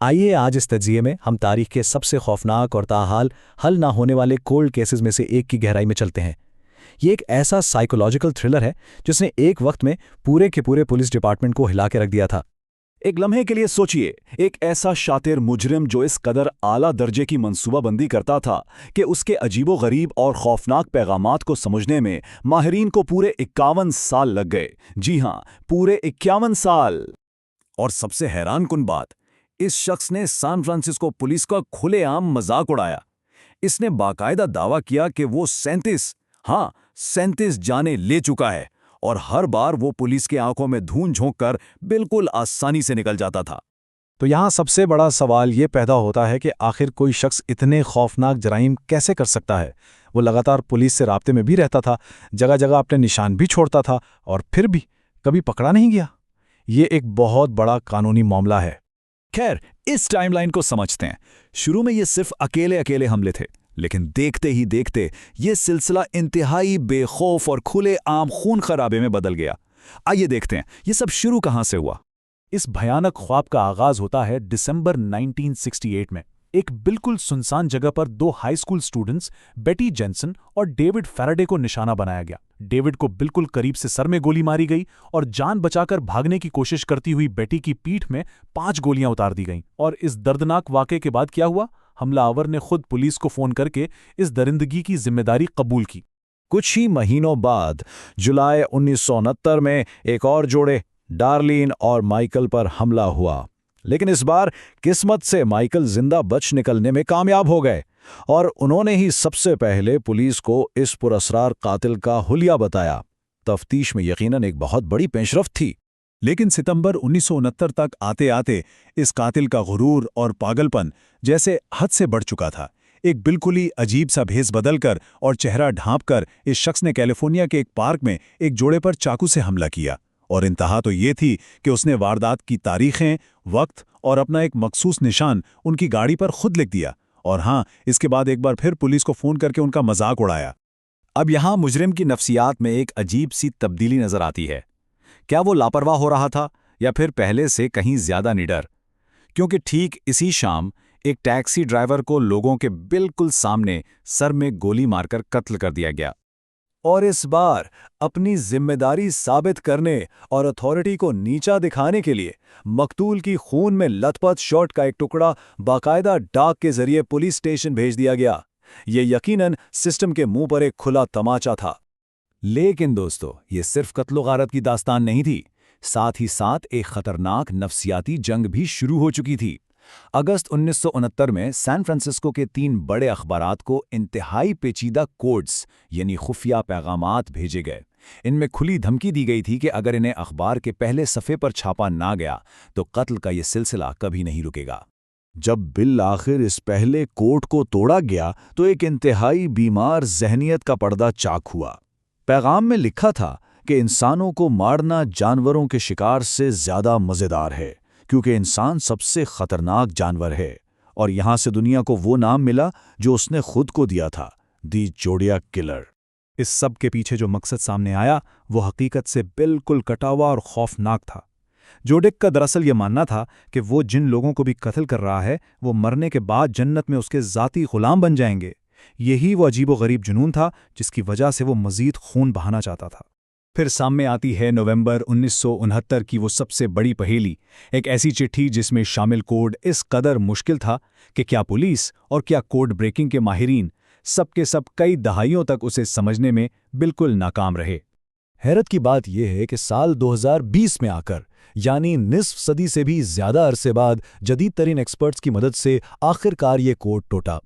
आइए आज इस तज्जिये में हम तारीख के सबसे खौफनाक और ताहाल हल ना होने वाले कोल्ड केसेस में से एक की गहराई में चलते हैं। ये एक ऐसा साइकोलॉजिकल थ्रिलर है जिसने एक वक्त में पूरे के पूरे पुलिस डिपार्टमेंट को हिला के रख दिया था। एक लम्हे के लिए सोचिए, एक ऐसा शातिर मुजरिम जो इस कदर आला दर्जे की मंसूबाबंदी करता था कि उसके अजीबो-गरीब और खौफनाक पैगामात को समझने में माहिरीन को पूरे 51 साल लग गए। जी हां, पूरे 51 साल। और सबसे हैरानकुन बात, इस शख्स ने सैन फ्रांसिस्को पुलिस का खुलेआम मजाक उड़ाया। इसने बाकायदा दावा किया कि वो 37 जानें ले चुका है और हर बार वो पुलिस के आंखों में धूल झोंक कर बिल्कुल आसानी से निकल जाता था। तो यहाँ सबसे बड़ा सवाल ये पैदा होता है कि आखिर कोई शख्स इतने खौफनाक जराइम कैसे कर सकता है। वो लगातार पुलिस से राब्ते में भी रहता था, जगह जगह अपने निशान भी छोड़ता था और फिर भी कभी पकड़ा नहीं गया। ये एक बहुत बड़ा कानूनी मामला है। खैर, इस टाइमलाइन को समझते हैं। शुरू में ये सिर्फ अकेले हमले थे, लेकिन देखते ही देखते ये सिलसिला इंतहाई बेखौफ और खुले आम खून खराबे में बदल गया। आइए देखते हैं ये सब शुरू कहां से हुआ। इस भयानक ख्वाब का आगाज होता है दिसंबर 1968 में। एक बिल्कुल सुनसान जगह पर दो हाई स्कूल स्टूडेंट्स बेटी जेनसन और डेविड फैराडे को निशाना बनाया गया। डेविड को बिल्कुल करीब से सर में गोली मारी गई और जान बचाकर भागने की कोशिश करती हुई बेटी की पीठ में 5 गोलियां उतार दी गईं। और इस दर्दनाक वाक़े के बाद क्या हुआ? हमलावर ने खुद पुलिस को फोन करके इस दरिंदगी की जिम्मेदारी कबूल की। कुछ ही महीनों बाद जुलाई 1969 में एक और जोड़े डार्लिन और माइकल पर हमला हुआ, लेकिन इस बार किस्मत से माइकल जिंदा बच निकलने में कामयाब हो गए और उन्होंने ही सबसे पहले पुलिस को इस पुरअसरार कातिल का हुलिया बताया। तफ्तीश में यकीनन एक बहुत बड़ी पेशरफ्त थी। लेकिन सितंबर 1969 तक आते आते इस कातिल का गुरूर और पागलपन जैसे हद से बढ़ चुका था। एक बिल्कुल ही अजीब सा भेस बदलकर और चेहरा ढांपकर इस शख्स ने कैलिफोर्निया के एक पार्क में एक जोड़े पर चाकू से हमला किया। और इंतहा तो ये थी कि उसने वारदात की तारीखें, वक्त और अपना एक मखसूस निशान उनकी गाड़ी पर खुद लिख दिया। और हां, इसके बाद एक बार फिर पुलिस को फोन करके उनका मजाक उड़ाया। अब यहां मुजरिम की नफ्सियात में एक अजीब सी तब्दीली नजर आती है। क्या वो लापरवाह हो रहा था या फिर पहले से कहीं ज्यादा निडर? क्योंकि ठीक इसी शाम एक टैक्सी ड्राइवर को लोगों के बिल्कुल सामने सर में गोली मारकर कत्ल कर दिया गया। और इस बार अपनी जिम्मेदारी साबित करने और अथॉरिटी को नीचा दिखाने के लिए मकतूल की खून में लथपथ शर्ट का एक टुकड़ा बाकायदा डाक के जरिए पुलिस स्टेशन भेज दिया गया। ये यकीनन सिस्टम के मुंह पर एक खुला तमाचा था। लेकिन दोस्तों, ये सिर्फ कत्लो-गारत की दास्तान नहीं थी, साथ ही साथ एक खतरनाक नफ्सियाती जंग भी शुरू हो चुकी थी। अगस्त 1969 में सैन फ्रांसिस्को के 3 बड़े अखबारात को इंतहाई पेचीदा कोड्स यानी खुफिया पैगामात भेजे गए। इनमें खुली धमकी दी गई थी कि अगर इन्हें अखबार के पहले सफ़े पर छापा ना गया तो कत्ल का यह सिलसिला कभी नहीं रुकेगा। जब बिल आखिर इस पहले कोड को तोड़ा गया तो एक इंतहाई बीमार जहनियत का पर्दा चाक हुआ। पैगाम में लिखा था कि इंसानों को मारना जानवरों के शिकार से ज़्यादा मज़ेदार है, क्योंकि इंसान सबसे खतरनाक जानवर है। और यहां से दुनिया को वो नाम मिला जो उसने खुद को दिया था, दी जोडियाक किलर। इस सब के पीछे जो मकसद सामने आया वो हकीकत से बिल्कुल कटा हुआ और खौफनाक था। जोडियाक का दरअसल ये मानना था कि वो जिन लोगों को भी कत्ल कर रहा है वो मरने के बाद जन्नत में उसके ज़ाती गुलाम बन जाएंगे। यही वो अजीबो-गरीब जुनून था जिसकी वजह से वो मज़ीद खून बहाना चाहता था। फिर सामने आती है नवंबर 1969 की वो सबसे बड़ी पहेली, एक ऐसी चिट्ठी जिसमें शामिल कोड इस कदर मुश्किल था कि क्या पुलिस और क्या कोड ब्रेकिंग के माहिरीन सब के सब कई दहाइयों तक उसे समझने में बिल्कुल नाकाम रहे। हैरत की बात यह है कि साल 2020 में आकर, यानी निस्फ सदी से भी ज्यादा अरसे बाद, जदीद तरीन एक्सपर्ट्स की मदद से आखिरकार ये कोड टूटा।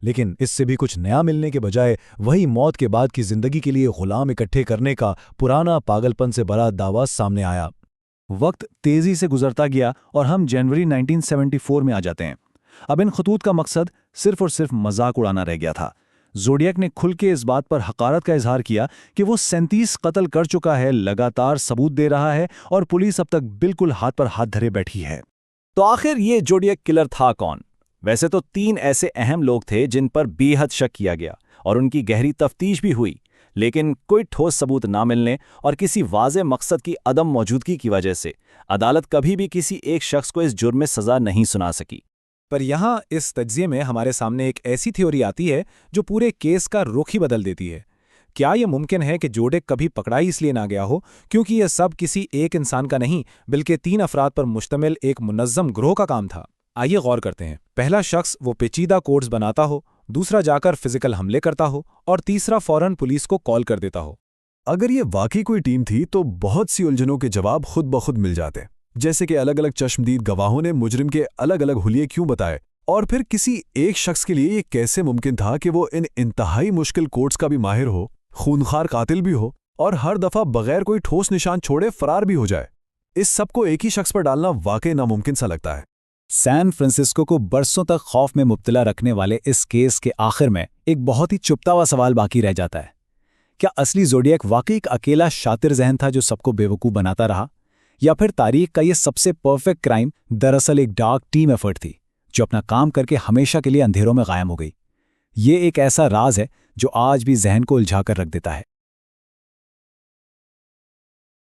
लेकिन इससे भी कुछ नया मिलने के बजाय वही मौत के बाद की जिंदगी के लिए गुलाम इकट्ठे करने का पुराना पागलपन से भरा दावा सामने आया। वक्त तेजी से गुजरता गया और हम जनवरी 1974 में आ जाते हैं। अब इन खतूत का मकसद सिर्फ और सिर्फ मजाक उड़ाना रह गया था। जोडियाक ने खुल के इस बात पर हकारत का इजहार किया कि वो 37 कत्ल कर चुका है, लगातार सबूत दे रहा है और पुलिस अब तक बिल्कुल हाथ पर हाथ धरे बैठी है। तो आखिर ये जोडियाक किलर था कौन? वैसे तो 3 ऐसे अहम लोग थे जिन पर बेहद शक किया गया और उनकी गहरी तफ्तीश भी हुई, लेकिन कोई ठोस सबूत ना मिलने और किसी वाज़े मकसद की अदम मौजूदगी की वजह से अदालत कभी भी किसी एक शख्स को इस जुर्म में सज़ा नहीं सुना सकी। पर यहाँ इस तज्जिए में हमारे सामने एक ऐसी थ्योरी आती है जो पूरे केस का रुख ही बदल देती है। क्या यह मुमकिन है कि जोडेक कभी पकड़ा ही इसलिए ना गया हो क्योंकि यह सब किसी एक इंसान का नहीं बल्कि 3 अफराद पर मुश्तमिल एक मुनज़्ज़म ग्रोह का काम था? आइए गौर करते हैं। पहला शख्स वो पेचीदा कोड्स बनाता हो, दूसरा जाकर फिजिकल हमले करता हो और तीसरा फौरन पुलिस को कॉल कर देता हो। अगर ये वाकई कोई टीम थी तो बहुत सी उलझनों के जवाब खुद ब खुद मिल जाते, जैसे कि अलग अलग चश्मदीद गवाहों ने मुजरिम के अलग अलग हुलिये क्यों बताए, और फिर किसी एक शख्स के लिए ये कैसे मुमकिन था कि वो इन इंतहाई मुश्किल कोड्स का भी माहिर हो, खूनखार कातिल भी हो और हर दफा बगैर कोई ठोस निशान छोड़े फरार भी हो जाए। इस सब को एक ही शख्स पर डालना वाकई नामुमकिन सा लगता है। सैन फ्रांसिस्को को बरसों तक खौफ में मुब्तला रखने वाले इस केस के आखिर में एक बहुत ही चुभता हुआ सवाल बाकी रह जाता है। क्या असली ज़ोडिएक वाकई एक अकेला शातिर जहन था जो सबको बेवकूफ़ बनाता रहा, या फिर तारीख का ये सबसे परफेक्ट क्राइम दरअसल एक डार्क टीम एफर्ट थी जो अपना काम करके हमेशा के लिए अंधेरों में गायब हो गई? ये एक ऐसा राज है जो आज भी जहन को उलझा कर रख देता है।